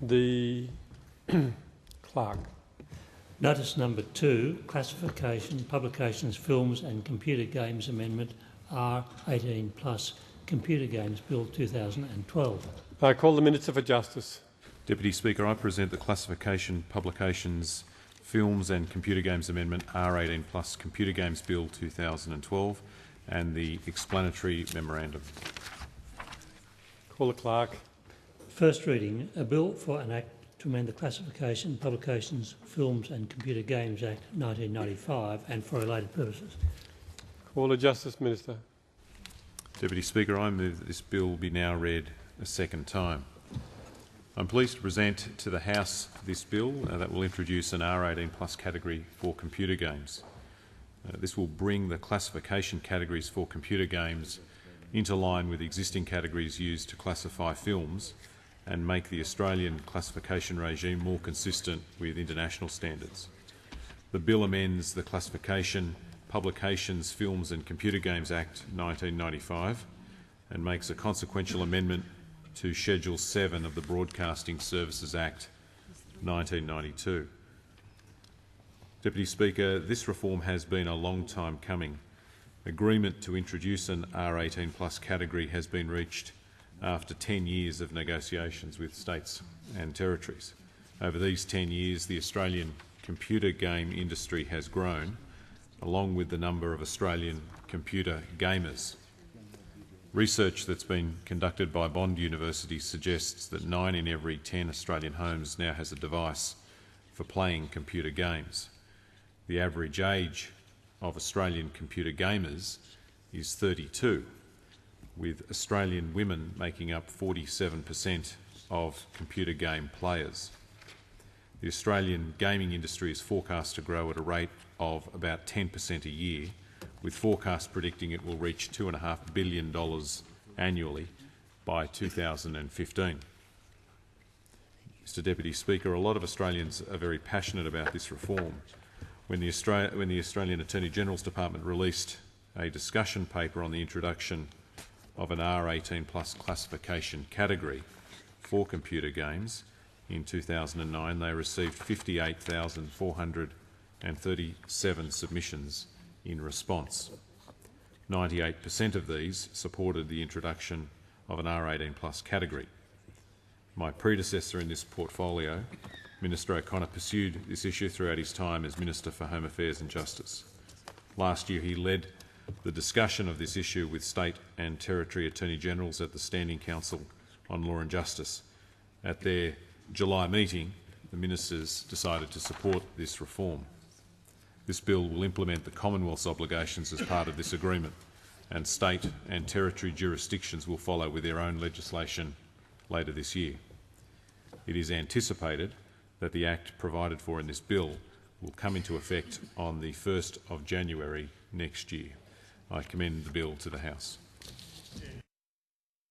The clerk. Notice number 2, Classification, Publications, Films and Computer Games Amendment R18+, Computer Games Bill 2012. I call the Minister for Justice. Deputy Speaker, I present the Classification, Publications, Films and Computer Games Amendment R18+, Computer Games Bill 2012 and the explanatory memorandum. Call the clerk. First reading, a bill for an act to amend the Classification, Publications, Films and Computer Games Act 1995 and for related purposes. Call the Justice Minister. Deputy Speaker, I move that this bill be now read a second time. I'm pleased to present to the House this bill that will introduce an R18+ category for computer games. This will bring the classification categories for computer games into line with existing categories used to classify films and make the Australian classification regime more consistent with international standards. The bill amends the Classification, Publications, Films and Computer Games Act 1995 and makes a consequential amendment to Schedule 7 of the Broadcasting Services Act 1992. Deputy Speaker, this reform has been a long time coming. Agreement to introduce an R18+ category has been reached after 10 years of negotiations with states and territories. Over these 10 years, the Australian computer game industry has grown, along with the number of Australian computer gamers. Research that's been conducted by Bond University suggests that 9 in every 10 Australian homes now has a device for playing computer games. The average age of Australian computer gamers is 32, with Australian women making up 47% of computer game players. The Australian gaming industry is forecast to grow at a rate of about 10% a year, with forecasts predicting it will reach $2.5 billion annually by 2015. Mr Deputy Speaker, a lot of Australians are very passionate about this reform. When the Australian Attorney-General's Department released a discussion paper on the introduction of an R18+ classification category for computer games in 2009, they received 58,437 submissions in response. 98% of these supported the introduction of an R18+ category. My predecessor in this portfolio, Minister O'Connor, pursued this issue throughout his time as Minister for Home Affairs and Justice. Last year he led the discussion of this issue with State and Territory Attorney-Generals at the Standing Council on Law and Justice. At their July meeting, the ministers decided to support this reform. This bill will implement the Commonwealth's obligations as part of this agreement, and state and territory jurisdictions will follow with their own legislation later this year. It is anticipated that the Act provided for in this bill will come into effect on the 1st of January next year. I commend the bill to the House.